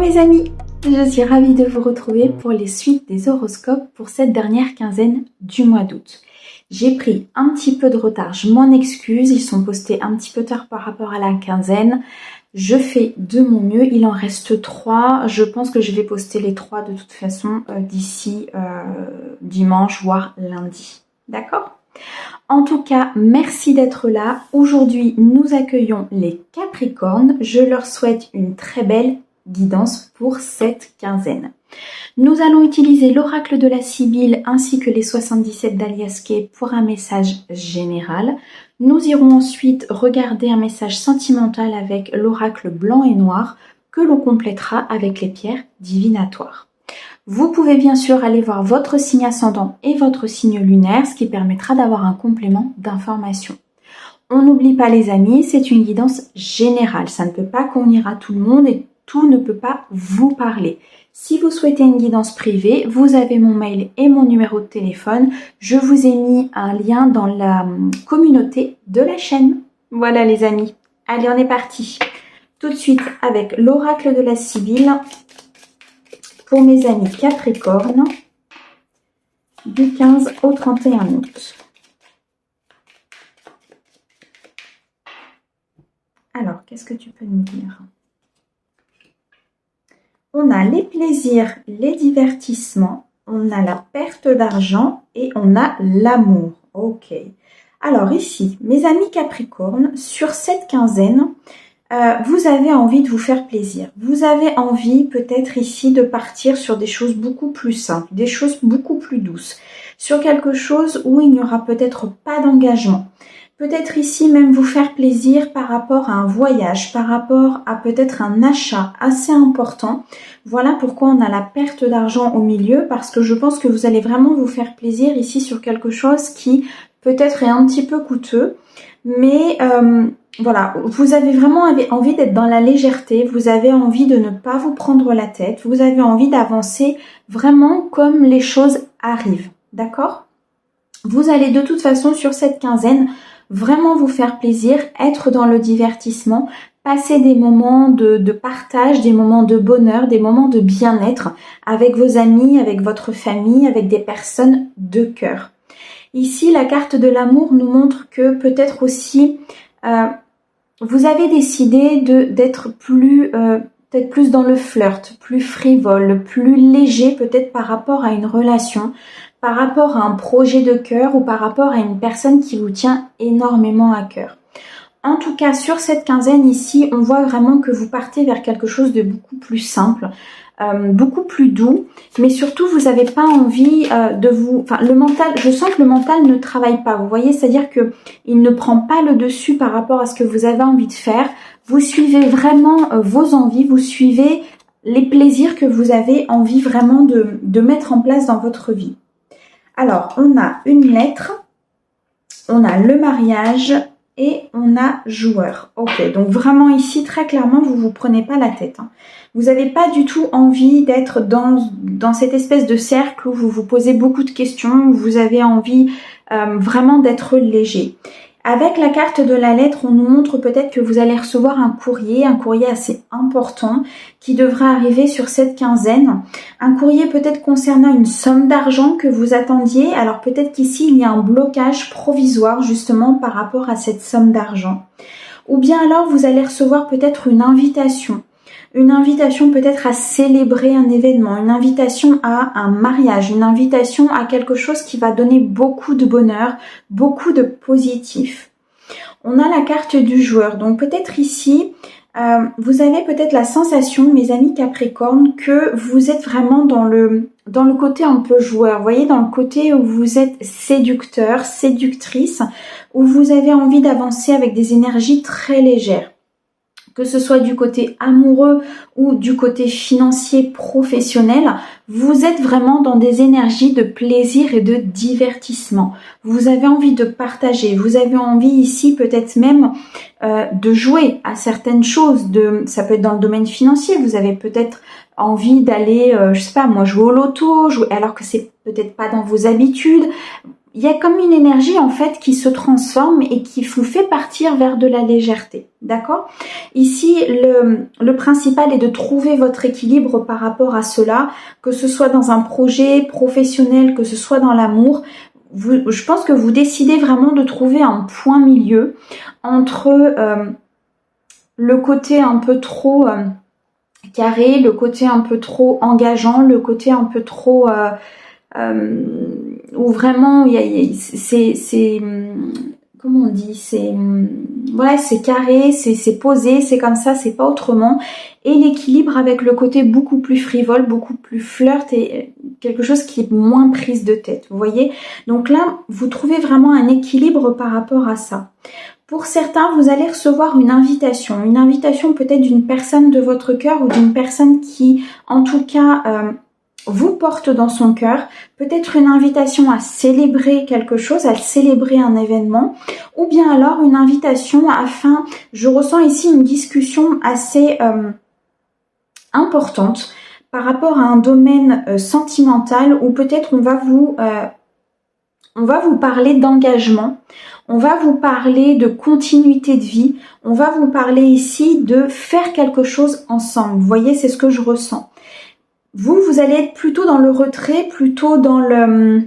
mes amis, je suis ravie de vous retrouver pour les suites des horoscopes pour cette dernière quinzaine du mois d'août. J'ai pris un petit peu de retard, je m'en excuse, ils sont postés un petit peu tard par rapport à la quinzaine. Je fais de mon mieux, il en reste 3, je pense que je vais poster les 3 de toute façon d'ici dimanche voire lundi, d'accord ? En tout cas, merci d'être là. Aujourd'hui, nous accueillons les Capricornes. Je leur souhaite une très belle guidance pour cette quinzaine. Nous allons utiliser l'oracle de la Sibylle ainsi que les 77 d'Alias Kay pour un message général. Nous irons ensuite regarder un message sentimental avec l'oracle blanc et noir que l'on complétera avec les pierres divinatoires. Vous pouvez bien sûr aller voir votre signe ascendant et votre signe lunaire, ce qui permettra d'avoir un complément d'information. On n'oublie pas les amis, c'est une guidance générale. Ça ne peut pas convenir à tout le monde et tout ne peut pas vous parler. Si vous souhaitez une guidance privée, vous avez mon mail et mon numéro de téléphone. Je vous ai mis un lien dans la communauté de la chaîne. Voilà les amis. Allez, on est parti. Tout de suite avec l'oracle de la Sibylle. Pour mes amis Capricorne, du 15 au 31 août. Alors, qu'est-ce que tu peux nous dire? On a les plaisirs, les divertissements, on a la perte d'argent et on a l'amour. Ok. Alors ici, mes amis Capricorne, sur cette quinzaine, vous avez envie de vous faire plaisir. Vous avez envie peut-être ici de partir sur des choses beaucoup plus simples, des choses beaucoup plus douces, sur quelque chose où il n'y aura peut-être pas d'engagement. Peut-être ici même vous faire plaisir par rapport à un voyage, par rapport à peut-être un achat assez important. Voilà pourquoi on a la perte d'argent au milieu, parce que je pense que vous allez vraiment vous faire plaisir ici sur quelque chose qui peut-être est un petit peu coûteux, mais voilà, vous avez vraiment envie d'être dans la légèreté, vous avez envie de ne pas vous prendre la tête, vous avez envie d'avancer vraiment comme les choses arrivent, d'accord ? Vous allez de toute façon sur cette quinzaine vraiment vous faire plaisir, être dans le divertissement, passer des moments de partage, des moments de bonheur, des moments de bien-être avec vos amis, avec votre famille, avec des personnes de cœur. Ici, la carte de l'amour nous montre que peut-être aussi vous avez décidé d'être plus peut-être plus dans le flirt, plus frivole, plus léger peut-être par rapport à une relation, par rapport à un projet de cœur ou par rapport à une personne qui vous tient énormément à cœur. En tout cas, sur cette quinzaine ici, on voit vraiment que vous partez vers quelque chose de beaucoup plus simple, beaucoup plus doux, mais surtout vous n'avez pas envie de vous... Enfin, le mental, je sens que le mental ne travaille pas, vous voyez, c'est-à-dire que il ne prend pas le dessus par rapport à ce que vous avez envie de faire. Vous suivez vraiment vos envies, vous suivez les plaisirs que vous avez envie vraiment de mettre en place dans votre vie. Alors, on a une lettre, on a le mariage et on a joueur. Ok, donc vraiment ici, très clairement, vous ne vous prenez pas la tête. Hein. Vous n'avez pas du tout envie d'être dans cette espèce de cercle où vous vous posez beaucoup de questions, où vous avez envie vraiment d'être léger. Avec la carte de la lettre, on nous montre peut-être que vous allez recevoir un courrier assez important qui devra arriver sur cette quinzaine. Un courrier peut-être concernant une somme d'argent que vous attendiez. Alors peut-être qu'ici, il y a un blocage provisoire justement par rapport à cette somme d'argent. Ou bien alors, vous allez recevoir peut-être une invitation. Une invitation peut-être à célébrer un événement, une invitation à un mariage, une invitation à quelque chose qui va donner beaucoup de bonheur, beaucoup de positif. On a la carte du joueur, donc peut-être ici, vous avez peut-être la sensation, mes amis Capricorne, que vous êtes vraiment dans le côté un peu joueur, vous voyez, dans le côté où vous êtes séducteur, séductrice, où vous avez envie d'avancer avec des énergies très légères. Que ce soit du côté amoureux ou du côté financier professionnel, vous êtes vraiment dans des énergies de plaisir et de divertissement. Vous avez envie de partager, vous avez envie ici peut-être même de jouer à certaines choses. Ça peut être dans le domaine financier, vous avez peut-être envie d'aller, je sais pas moi, jouer au loto, alors que c'est peut-être pas dans vos habitudes. il y a comme une énergie en fait qui se transforme et qui vous fait partir vers de la légèreté, d'accord? Ici, le principal est de trouver votre équilibre par rapport à cela, que ce soit dans un projet professionnel, que ce soit dans l'amour. Je pense que vous décidez vraiment de trouver un point milieu entre le côté un peu trop carré, le côté un peu trop engageant, le côté un peu trop... où vraiment c'est comment on dit, c'est voilà, c'est carré, c'est posé, c'est comme ça, c'est pas autrement, et l'équilibre avec le côté beaucoup plus frivole, beaucoup plus flirt et quelque chose qui est moins prise de tête, vous voyez. Donc là vous trouvez vraiment un équilibre par rapport à ça. Pour certains, vous allez recevoir une invitation peut-être d'une personne de votre cœur ou d'une personne qui en tout cas vous porte dans son cœur, peut-être une invitation à célébrer quelque chose, à célébrer un événement, ou bien alors une invitation afin, je ressens ici une discussion assez importante par rapport à un domaine sentimental, où peut-être on va vous parler d'engagement, on va vous parler de continuité de vie, on va vous parler ici de faire quelque chose ensemble, vous voyez, c'est ce que je ressens. Vous allez être plutôt dans le retrait, plutôt dans le...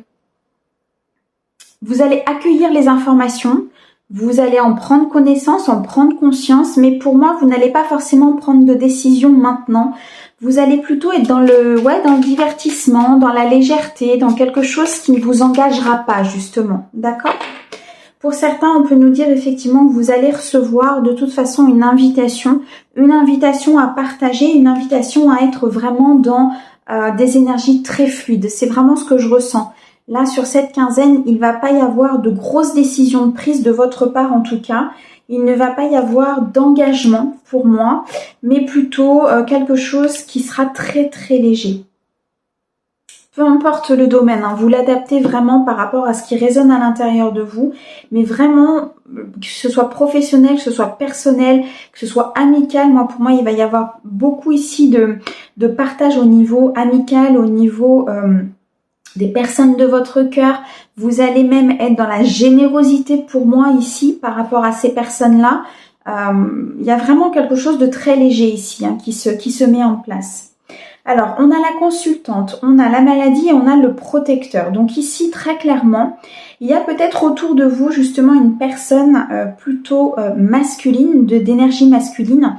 Vous allez accueillir les informations, vous allez en prendre connaissance, en prendre conscience, mais pour moi, vous n'allez pas forcément prendre de décision maintenant. Vous allez plutôt être dans dans le divertissement, dans la légèreté, dans quelque chose qui ne vous engagera pas, justement. D'accord ? Pour certains, on peut nous dire effectivement que vous allez recevoir de toute façon une invitation à partager, une invitation à être vraiment dans des énergies très fluides. C'est vraiment ce que je ressens. Là, sur cette quinzaine, il ne va pas y avoir de grosses décisions prises de votre part en tout cas. Il ne va pas y avoir d'engagement pour moi, mais plutôt quelque chose qui sera très très léger. Peu importe le domaine, vous l'adaptez vraiment par rapport à ce qui résonne à l'intérieur de vous, mais vraiment, que ce soit professionnel, que ce soit personnel, que ce soit amical, pour moi, il va y avoir beaucoup ici de partage au niveau amical, au niveau des personnes de votre cœur. Vous allez même être dans la générosité pour moi ici par rapport à ces personnes-là. Il y a vraiment quelque chose de très léger ici qui se met en place. Alors, on a la consultante, on a la maladie et on a le protecteur. Donc ici, très clairement, il y a peut-être autour de vous justement une personne plutôt masculine, d'énergie masculine,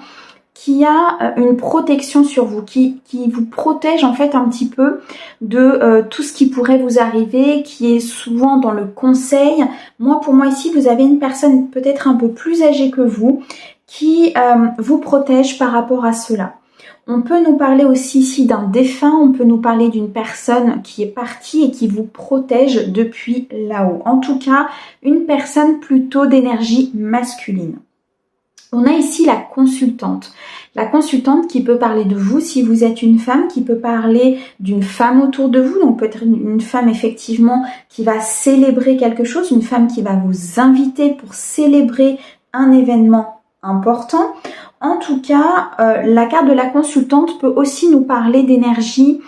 qui a une protection sur vous, qui vous protège en fait un petit peu de tout ce qui pourrait vous arriver, qui est souvent dans le conseil. Pour moi ici, vous avez une personne peut-être un peu plus âgée que vous, qui vous protège par rapport à cela. On peut nous parler aussi ici d'un défunt, on peut nous parler d'une personne qui est partie et qui vous protège depuis là-haut. En tout cas, une personne plutôt d'énergie masculine. On a ici la consultante. La consultante qui peut parler de vous si vous êtes une femme, qui peut parler d'une femme autour de vous, donc peut-être une femme effectivement qui va célébrer quelque chose, une femme qui va vous inviter pour célébrer un événement important. En tout cas, la carte de la consultante peut aussi nous parler d'énergie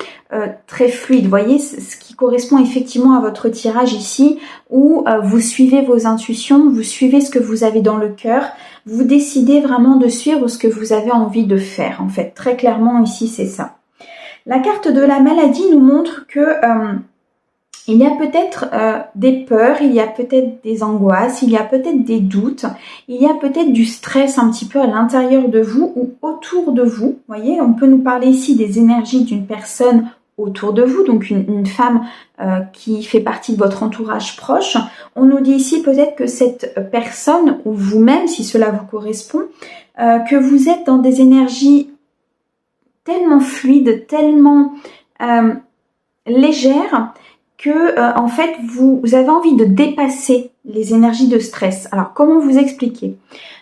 très fluide. Vous voyez, ce qui correspond effectivement à votre tirage ici, où vous suivez vos intuitions, vous suivez ce que vous avez dans le cœur, vous décidez vraiment de suivre ce que vous avez envie de faire. En fait, très clairement ici, c'est ça. La carte de la maladie nous montre que il y a peut-être des peurs, il y a peut-être des angoisses, il y a peut-être des doutes, il y a peut-être du stress un petit peu à l'intérieur de vous ou autour de vous. Vous voyez, on peut nous parler ici des énergies d'une personne autour de vous, donc une femme qui fait partie de votre entourage proche. On nous dit ici peut-être que cette personne, ou vous-même, si cela vous correspond, que vous êtes dans des énergies tellement fluides, tellement légères, que en fait vous avez envie de dépasser les énergies de stress. Alors comment vous expliquer ?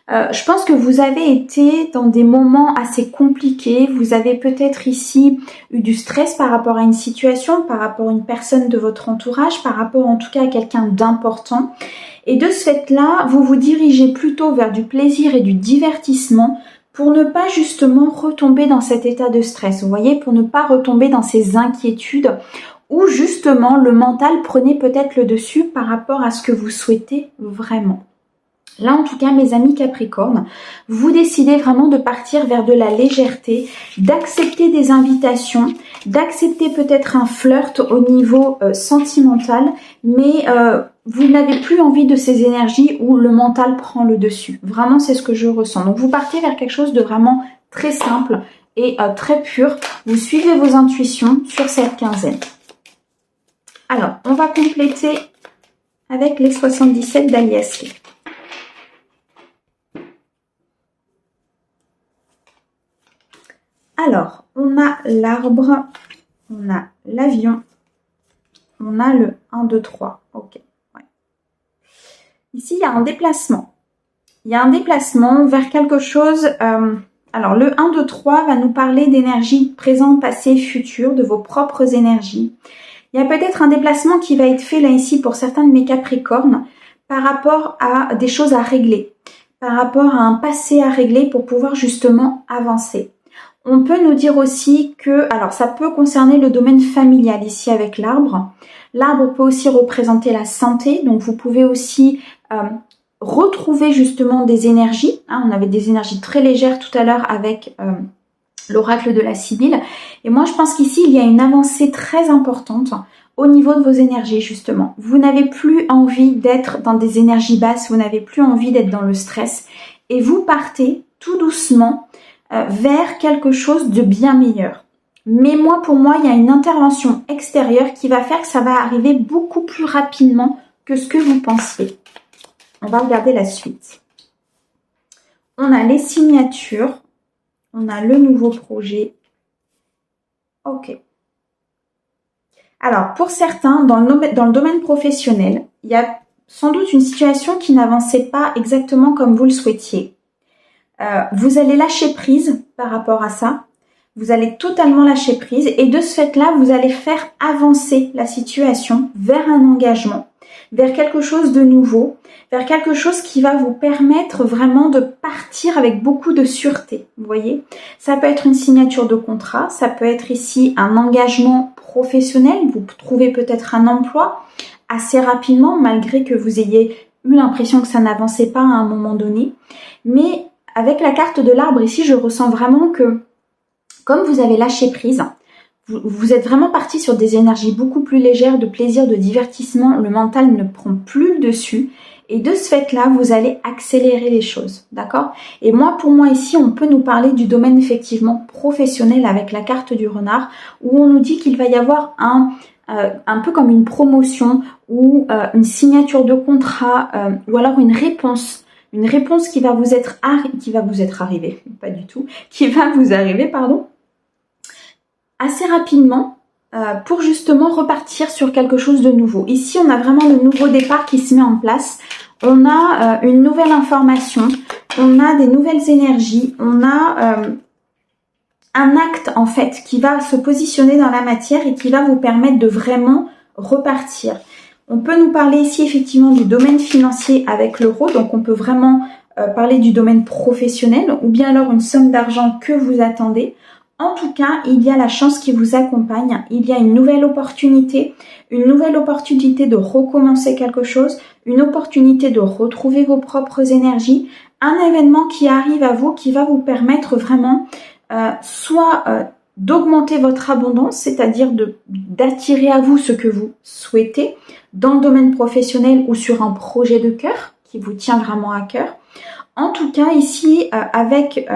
Je pense que vous avez été dans des moments assez compliqués, vous avez peut-être ici eu du stress par rapport à une situation, par rapport à une personne de votre entourage, par rapport en tout cas à quelqu'un d'important. Et de ce fait-là, vous vous dirigez plutôt vers du plaisir et du divertissement pour ne pas justement retomber dans cet état de stress. Vous voyez, pour ne pas retomber dans ces inquiétudes où justement le mental prenait peut-être le dessus par rapport à ce que vous souhaitez vraiment. Là, en tout cas, mes amis Capricorne, vous décidez vraiment de partir vers de la légèreté, d'accepter des invitations, d'accepter peut-être un flirt au niveau sentimental, mais vous n'avez plus envie de ces énergies où le mental prend le dessus. Vraiment, c'est ce que je ressens. Donc, vous partez vers quelque chose de vraiment très simple et très pur. Vous suivez vos intuitions sur cette quinzaine. Alors, on va compléter avec les 77 d'Alias Kay. Alors, on a l'arbre, on a l'avion, on a le 1, 2, 3. Ok. Ouais. Ici, il y a un déplacement. Il y a un déplacement vers quelque chose. Alors, le 1, 2, 3 va nous parler d'énergie présent, passé, futur, de vos propres énergies. Il y a peut-être un déplacement qui va être fait là ici pour certains de mes Capricornes par rapport à des choses à régler, par rapport à un passé à régler pour pouvoir justement avancer. On peut nous dire aussi que, alors ça peut concerner le domaine familial ici avec l'arbre. L'arbre peut aussi représenter la santé, donc vous pouvez aussi retrouver justement des énergies. Hein, on avait des énergies très légères tout à l'heure avec l'oracle de la Sibylle. Et moi je pense qu'ici il y a une avancée très importante au niveau de vos énergies justement. Vous n'avez plus envie d'être dans des énergies basses, vous n'avez plus envie d'être dans le stress. Et vous partez tout doucement vers quelque chose de bien meilleur. Mais moi, pour moi, il y a une intervention extérieure qui va faire que ça va arriver beaucoup plus rapidement que ce que vous pensiez. On va regarder la suite. On a les signatures, on a le nouveau projet. Ok. Alors, pour certains, dans le domaine professionnel, il y a sans doute une situation qui n'avançait pas exactement comme vous le souhaitiez. Vous allez lâcher prise par rapport à ça. Vous allez totalement lâcher prise et de ce fait-là, vous allez faire avancer la situation vers un engagement, vers quelque chose de nouveau, vers quelque chose qui va vous permettre vraiment de partir avec beaucoup de sûreté. Vous voyez, ça peut être une signature de contrat, ça peut être ici un engagement professionnel. Vous trouvez peut-être un emploi assez rapidement, malgré que vous ayez eu l'impression que ça n'avançait pas à un moment donné. Mais avec la carte de l'arbre ici, je ressens vraiment que comme vous avez lâché prise, vous êtes vraiment parti sur des énergies beaucoup plus légères, de plaisir, de divertissement. Le mental ne prend plus le dessus. Et de ce fait-là, vous allez accélérer les choses. D'accord? Et moi, pour moi ici, on peut nous parler du domaine effectivement professionnel avec la carte du renard, où on nous dit qu'il va y avoir un peu comme une promotion ou une signature de contrat ou alors une réponse qui va vous être arrivée, pas du tout, qui va vous arriver, pardon, assez rapidement pour justement repartir sur quelque chose de nouveau. Ici, on a vraiment le nouveau départ qui se met en place. On a une nouvelle information, on a des nouvelles énergies, on a un acte en fait qui va se positionner dans la matière et qui va vous permettre de vraiment repartir. On peut nous parler ici effectivement du domaine financier avec l'euro, donc on peut vraiment parler du domaine professionnel ou bien alors une somme d'argent que vous attendez. En tout cas, il y a la chance qui vous accompagne, il y a une nouvelle opportunité de recommencer quelque chose, une opportunité de retrouver vos propres énergies, un événement qui arrive à vous qui va vous permettre vraiment soit d'augmenter votre abondance, c'est-à-dire d'attirer à vous ce que vous souhaitez dans le domaine professionnel ou sur un projet de cœur qui vous tient vraiment à cœur. En tout cas, ici, avec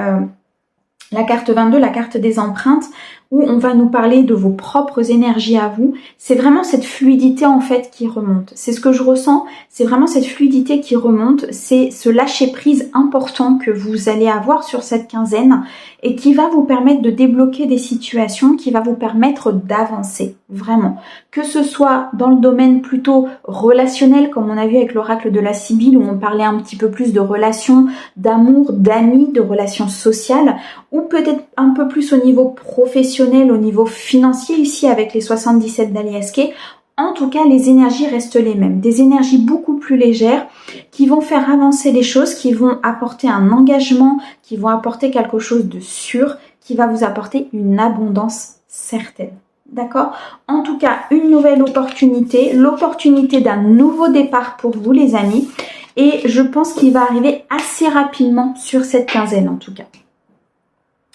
la carte 22, la carte des empreintes, où on va nous parler de vos propres énergies à vous, c'est vraiment cette fluidité en fait qui remonte. C'est ce que je ressens, c'est vraiment cette fluidité qui remonte, c'est ce lâcher prise important que vous allez avoir sur cette quinzaine et qui va vous permettre de débloquer des situations, qui va vous permettre d'avancer, vraiment. Que ce soit dans le domaine plutôt relationnel, comme on a vu avec l'oracle de la Sibylle, où on parlait un petit peu plus de relations, d'amour, d'amis, de relations sociales, ou peut-être un peu plus au niveau professionnel, au niveau financier, ici avec les 77 d'Alias Kay. En tout cas, les énergies restent les mêmes. Des énergies beaucoup plus légères qui vont faire avancer les choses, qui vont apporter un engagement, qui vont apporter quelque chose de sûr, qui va vous apporter une abondance certaine. d'accord? En tout cas, une nouvelle opportunité, l'opportunité d'un nouveau départ pour vous les amis. Et je pense qu'il va arriver assez rapidement sur cette quinzaine en tout cas.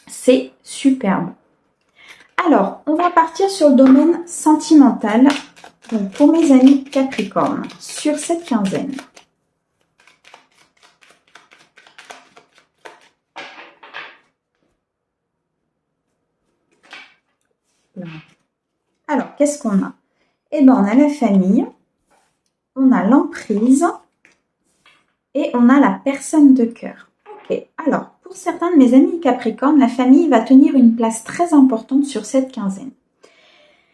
C'est superbe. Alors, on va partir sur le domaine sentimental. Donc, pour mes amis Capricorne, sur cette quinzaine. Alors, qu'est-ce qu'on a? Eh bien, on a la famille, on a l'emprise et on a la personne de cœur. Ok, alors, pour certains de mes amis Capricorne, la famille va tenir une place très importante sur cette quinzaine.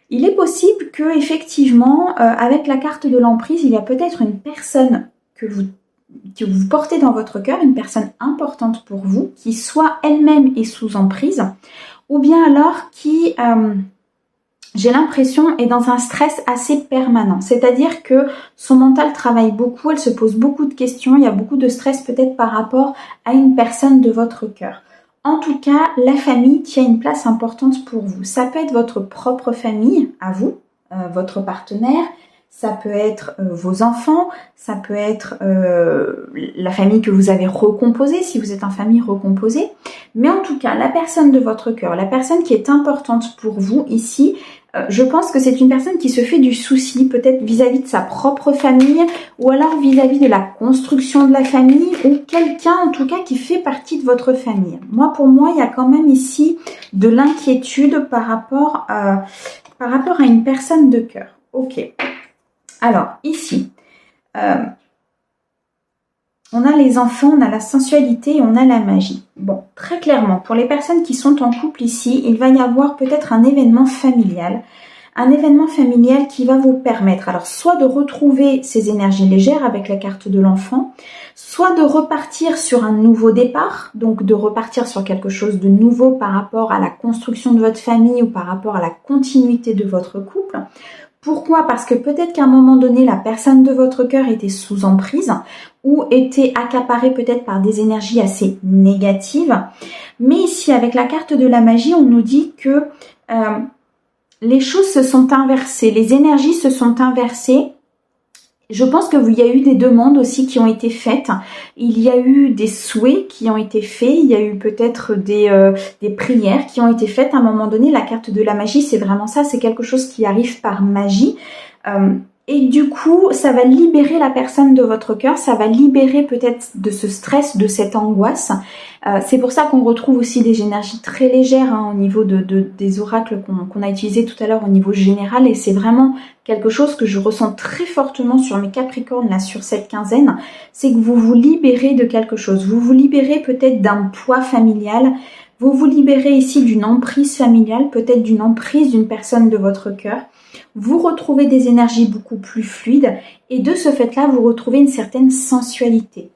Il est possible que, effectivement, avec la carte de l'emprise, il y a peut-être une personne que vous portez dans votre cœur, une personne importante pour vous, qui soit elle-même est sous emprise, ou bien alors qui... j'ai l'impression, est dans un stress assez permanent. C'est-à-dire que son mental travaille beaucoup, elle se pose beaucoup de questions, il y a beaucoup de stress peut-être par rapport à une personne de votre cœur. En tout cas, la famille tient une place importante pour vous. Ça peut être votre propre famille, à vous, votre partenaire, ça peut être vos enfants, ça peut être la famille que vous avez recomposée, si vous êtes en famille recomposée. Mais en tout cas, la personne de votre cœur, la personne qui est importante pour vous ici, je pense que c'est une personne qui se fait du souci, peut-être vis-à-vis de sa propre famille, ou alors vis-à-vis de la construction de la famille, ou quelqu'un en tout cas qui fait partie de votre famille. Pour moi, il y a quand même ici de l'inquiétude par rapport à une personne de cœur. Ok. Alors, ici, on a les enfants, on a la sensualité et on a la magie. Bon, très clairement, pour les personnes qui sont en couple ici, il va y avoir peut-être un événement familial qui va vous permettre, alors soit de retrouver ces énergies légères avec la carte de l'enfant, soit de repartir sur un nouveau départ, donc de repartir sur quelque chose de nouveau par rapport à la construction de votre famille ou par rapport à la continuité de votre couple. Pourquoi? Parce que peut-être qu'à un moment donné, la personne de votre cœur était sous emprise ou était accaparée peut-être par des énergies assez négatives. Mais ici, avec la carte de la magie, on nous dit que les choses se sont inversées, les énergies se sont inversées. Je pense qu'il y a eu des demandes aussi qui ont été faites. Il y a eu des souhaits qui ont été faits. Il y a eu peut-être des prières qui ont été faites. À un moment donné, la carte de la magie, c'est vraiment ça. C'est quelque chose qui arrive par magie. Et du coup, ça va libérer la personne de votre cœur, ça va libérer peut-être de ce stress, de cette angoisse. C'est pour ça qu'on retrouve aussi des énergies très légères au niveau des oracles qu'on a utilisés tout à l'heure au niveau général. Et c'est vraiment quelque chose que je ressens très fortement sur mes Capricornes, là, sur cette quinzaine. C'est que vous vous libérez de quelque chose. Vous vous libérez peut-être d'un poids familial. Vous vous libérez ici d'une emprise familiale, peut-être d'une emprise d'une personne de votre cœur. Vous retrouvez des énergies beaucoup plus fluides et de ce fait-là, vous retrouvez une certaine sensualité.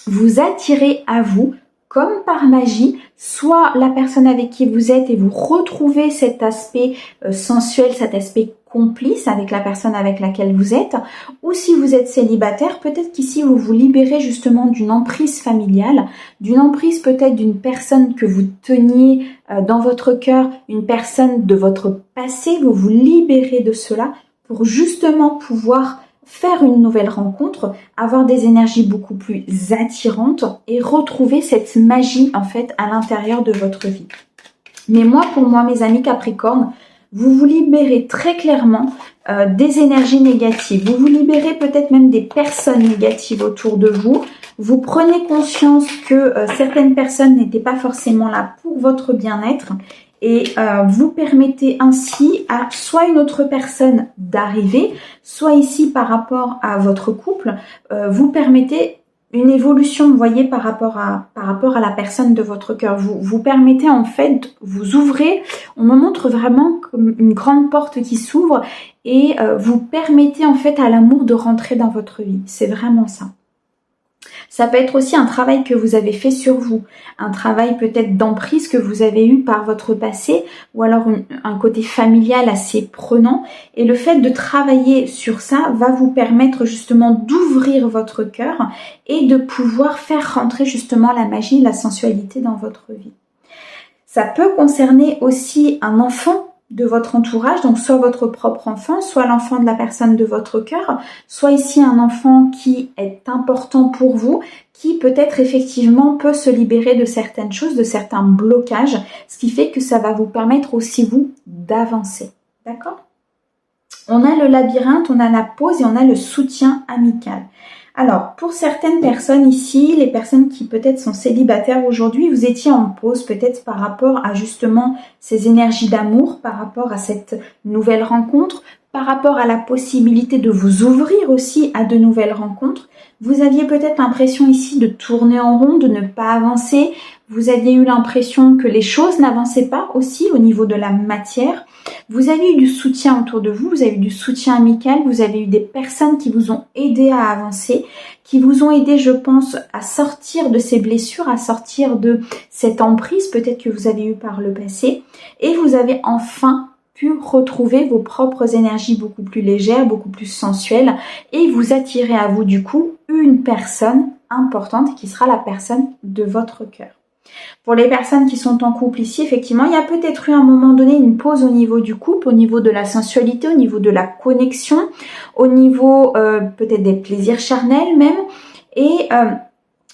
Vous attirez à vous, comme par magie, soit la personne avec qui vous êtes et vous retrouvez cet aspect sensuel, cet aspect complice avec la personne avec laquelle vous êtes, ou si vous êtes célibataire, peut-être qu'ici vous vous libérez justement d'une emprise familiale, d'une emprise peut-être d'une personne que vous teniez dans votre cœur, une personne de votre passé, vous vous libérez de cela pour justement pouvoir faire une nouvelle rencontre, avoir des énergies beaucoup plus attirantes et retrouver cette magie en fait à l'intérieur de votre vie. Mais pour moi, mes amis Capricorne, vous vous libérez très clairement des énergies négatives. Vous vous libérez peut-être même des personnes négatives autour de vous. Vous prenez conscience que certaines personnes n'étaient pas forcément là pour votre bien-être. Et vous permettez ainsi à soit une autre personne d'arriver, soit ici par rapport à votre couple, vous permettez une évolution, vous voyez, par rapport à la personne de votre cœur. Vous permettez en fait, vous ouvrez, on me montre vraiment comme une grande porte qui s'ouvre et vous permettez en fait à l'amour de rentrer dans votre vie. C'est vraiment ça. Ça peut être aussi un travail que vous avez fait sur vous, un travail peut-être d'emprise que vous avez eu par votre passé ou alors un côté familial assez prenant. Et le fait de travailler sur ça va vous permettre justement d'ouvrir votre cœur et de pouvoir faire rentrer justement la magie, la sensualité dans votre vie. Ça peut concerner aussi un enfant de votre entourage, donc soit votre propre enfant, soit l'enfant de la personne de votre cœur, soit ici un enfant qui est important pour vous, qui peut-être effectivement peut se libérer de certaines choses, de certains blocages, ce qui fait que ça va vous permettre aussi vous d'avancer. D'accord ? On a le labyrinthe, on a la pause et on a le soutien amical. Alors, pour certaines personnes ici, les personnes qui peut-être sont célibataires aujourd'hui, vous étiez en pause peut-être par rapport à justement ces énergies d'amour, par rapport à cette nouvelle rencontre, par rapport à la possibilité de vous ouvrir aussi à de nouvelles rencontres. Vous aviez peut-être l'impression ici de tourner en rond, de ne pas avancer. Vous aviez eu l'impression que les choses n'avançaient pas aussi au niveau de la matière. Vous avez eu du soutien autour de vous, vous avez eu du soutien amical, vous avez eu des personnes qui vous ont aidé à avancer, qui vous ont aidé, je pense, à sortir de ces blessures, à sortir de cette emprise peut-être que vous avez eue par le passé. Et vous avez enfin pu retrouver vos propres énergies beaucoup plus légères, beaucoup plus sensuelles et vous attirer à vous du coup une personne importante qui sera la personne de votre cœur. Pour les personnes qui sont en couple ici, effectivement, il y a peut-être eu à un moment donné une pause au niveau du couple, au niveau de la sensualité, au niveau de la connexion, au niveau peut-être des plaisirs charnels même. Et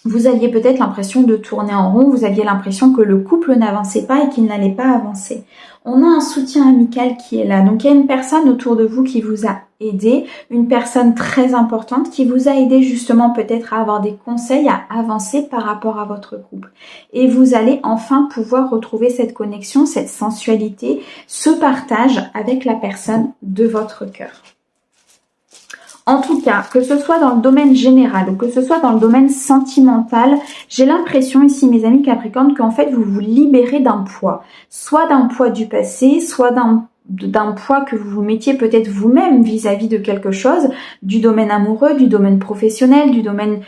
vous aviez peut-être l'impression de tourner en rond, vous aviez l'impression que le couple n'avançait pas et qu'il n'allait pas avancer. On a un soutien amical qui est là. Donc il y a une personne autour de vous qui vous a aidé, une personne très importante qui vous a aidé justement peut-être à avoir des conseils, à avancer par rapport à votre couple. Et vous allez enfin pouvoir retrouver cette connexion, cette sensualité, ce partage avec la personne de votre cœur. En tout cas, que ce soit dans le domaine général ou que ce soit dans le domaine sentimental, j'ai l'impression ici, mes amis Capricorne, qu'en fait, vous vous libérez d'un poids. Soit d'un poids du passé, soit d'un poids que vous vous mettiez peut-être vous-même vis-à-vis de quelque chose, du domaine amoureux, du domaine professionnel, du domaine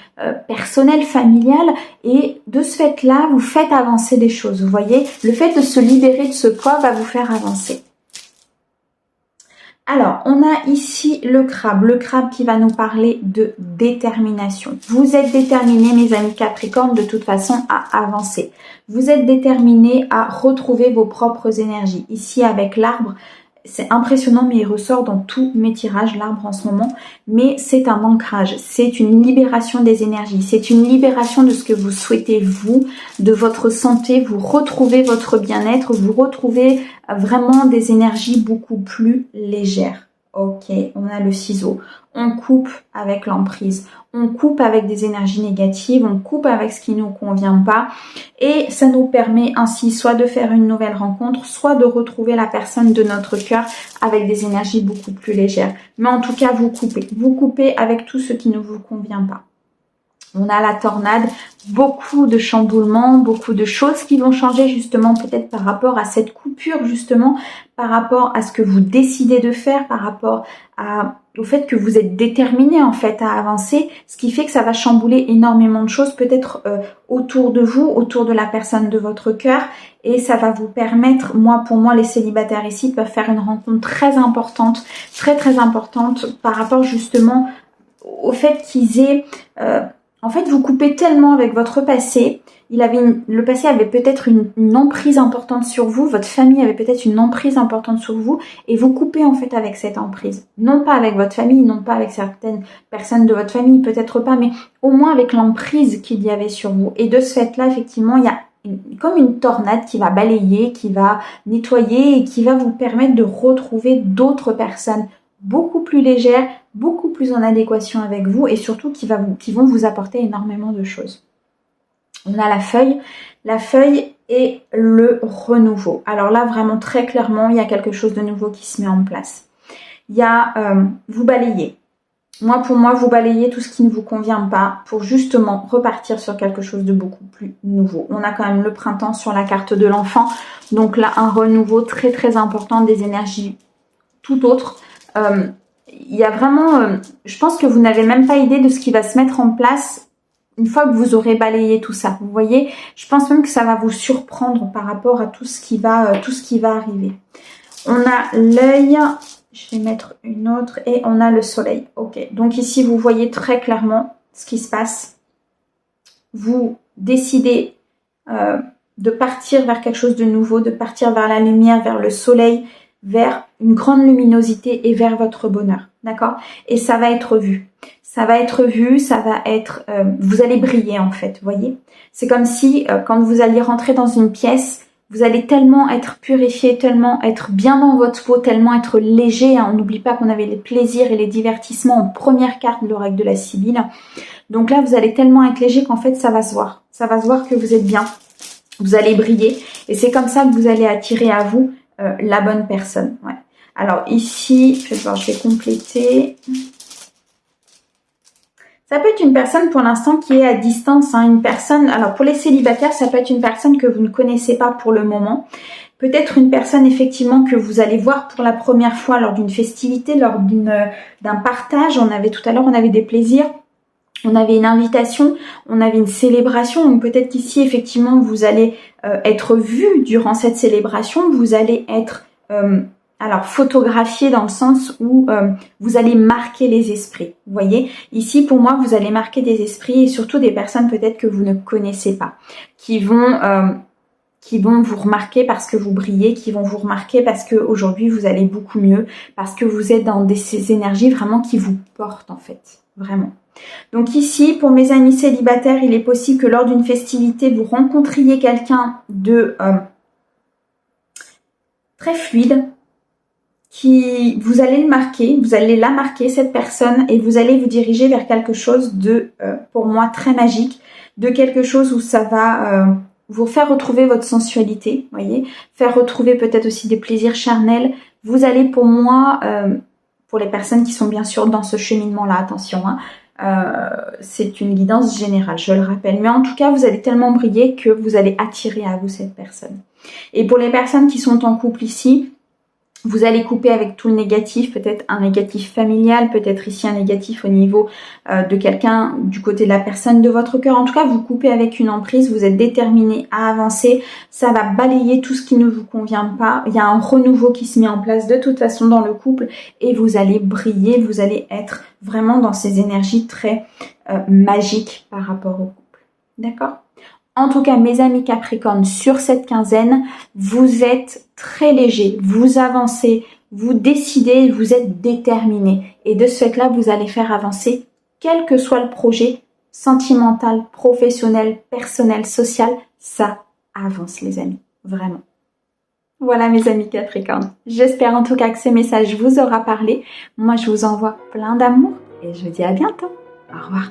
personnel, familial. Et de ce fait-là, vous faites avancer les choses. Vous voyez, le fait de se libérer de ce poids va vous faire avancer. Alors, on a ici le crabe qui va nous parler de détermination. Vous êtes déterminés, mes amis Capricorne, de toute façon à avancer. Vous êtes déterminés à retrouver vos propres énergies. Ici, avec l'arbre, c'est impressionnant, mais il ressort dans tous mes tirages, l'arbre en ce moment. Mais c'est un ancrage, c'est une libération des énergies, c'est une libération de ce que vous souhaitez, vous, de votre santé. Vous retrouvez votre bien-être, vous retrouvez vraiment des énergies beaucoup plus légères. Ok, on a le ciseau. On coupe avec l'emprise, on coupe avec des énergies négatives, on coupe avec ce qui ne nous convient pas et ça nous permet ainsi soit de faire une nouvelle rencontre, soit de retrouver la personne de notre cœur avec des énergies beaucoup plus légères. Mais en tout cas, vous coupez avec tout ce qui ne vous convient pas. On a la tornade, beaucoup de chamboulements, beaucoup de choses qui vont changer justement peut-être par rapport à cette coupure justement, par rapport à ce que vous décidez de faire, par rapport au fait que vous êtes déterminé en fait à avancer, ce qui fait que ça va chambouler énormément de choses peut-être autour de vous, autour de la personne de votre cœur et ça va vous permettre, pour moi les célibataires ici peuvent faire une rencontre très importante, très importante par rapport justement au fait qu'ils aient... En fait, vous coupez tellement avec votre passé. Le passé avait peut-être une emprise importante sur vous. Votre famille avait peut-être une emprise importante sur vous. Et vous coupez en fait avec cette emprise. Non pas avec votre famille, non pas avec certaines personnes de votre famille, peut-être pas, mais au moins avec l'emprise qu'il y avait sur vous. Et de ce fait-là, effectivement, il y a comme une tornade qui va balayer, qui va nettoyer et qui va vous permettre de retrouver d'autres personnes beaucoup plus légères, beaucoup plus en adéquation avec vous et surtout qui vont vous apporter énormément de choses. On a la feuille et le renouveau. Alors là, vraiment très clairement, il y a quelque chose de nouveau qui se met en place. Il y a, vous balayez. Pour moi, vous balayez tout ce qui ne vous convient pas pour justement repartir sur quelque chose de beaucoup plus nouveau. On a quand même le printemps sur la carte de l'enfant. Donc là, un renouveau très important, des énergies tout autres. Il y a vraiment, je pense que vous n'avez même pas idée de ce qui va se mettre en place une fois que vous aurez balayé tout ça. Vous voyez, je pense même que ça va vous surprendre par rapport à tout ce qui va arriver. On a l'œil, je vais mettre une autre et on a le soleil. Ok, donc ici vous voyez très clairement ce qui se passe. Vous décidez de partir vers quelque chose de nouveau, de partir vers la lumière, vers le soleil. vers une grande luminosité et vers votre bonheur, d'accord? Et ça va être vu. Ça va être vu, ça va être... vous allez briller en fait, vous voyez? C'est comme si quand vous alliez rentrer dans une pièce, vous allez tellement être purifié, tellement être bien dans votre peau, tellement être léger. Hein. On n'oublie pas qu'on avait les plaisirs et les divertissements en première carte de l'oracle de la Sibylle. Donc là, vous allez tellement être léger qu'en fait, ça va se voir. Ça va se voir que vous êtes bien. Vous allez briller. Et c'est comme ça que vous allez attirer à vous la bonne personne. Ouais. Alors ici, je vais voir, je vais compléter. Ça peut être une personne pour l'instant qui est à distance, hein, une personne, alors pour les célibataires, ça peut être une personne que vous ne connaissez pas pour le moment. Peut-être une personne effectivement que vous allez voir pour la première fois lors d'une festivité, lors d'un partage. Tout à l'heure, on avait des plaisirs, on avait une invitation, on avait une célébration. Donc peut-être qu'ici, effectivement, vous allez être vu durant cette célébration, vous allez être... alors, photographier dans le sens où vous allez marquer les esprits. Vous voyez, ici, pour moi, vous allez marquer des esprits et surtout des personnes peut-être que vous ne connaissez pas, qui vont vous remarquer parce que vous brillez, qui vont vous remarquer parce qu'aujourd'hui, vous allez beaucoup mieux, parce que vous êtes dans ces énergies vraiment qui vous portent, en fait. Vraiment. Donc ici, pour mes amis célibataires, il est possible que lors d'une festivité, vous rencontriez quelqu'un de très fluide, vous allez le marquer, vous allez la marquer, cette personne, et vous allez vous diriger vers quelque chose de, pour moi, très magique, de quelque chose où ça va vous faire retrouver votre sensualité, voyez, faire retrouver peut-être aussi des plaisirs charnels. Vous allez, pour moi, pour les personnes qui sont bien sûr dans ce cheminement-là, attention, hein, c'est une guidance générale, je le rappelle. Mais en tout cas, vous allez tellement briller que vous allez attirer à vous cette personne. Et pour les personnes qui sont en couple ici, vous allez couper avec tout le négatif, peut-être un négatif familial, peut-être ici un négatif au niveau de quelqu'un, du côté de la personne de votre cœur. En tout cas, vous coupez avec une emprise, vous êtes déterminé à avancer. Ça va balayer tout ce qui ne vous convient pas. Il y a un renouveau qui se met en place de toute façon dans le couple et vous allez briller, vous allez être vraiment dans ces énergies très magiques par rapport au couple. D'accord ? En tout cas, mes amis Capricorne, sur cette quinzaine, vous êtes très léger, vous avancez, vous décidez, vous êtes déterminé. Et de ce fait-là, vous allez faire avancer, quel que soit le projet, sentimental, professionnel, personnel, social, ça avance les amis, vraiment. Voilà mes amis Capricorne. J'espère en tout cas que ce message vous aura parlé. Moi, je vous envoie plein d'amour et je vous dis à bientôt. Au revoir.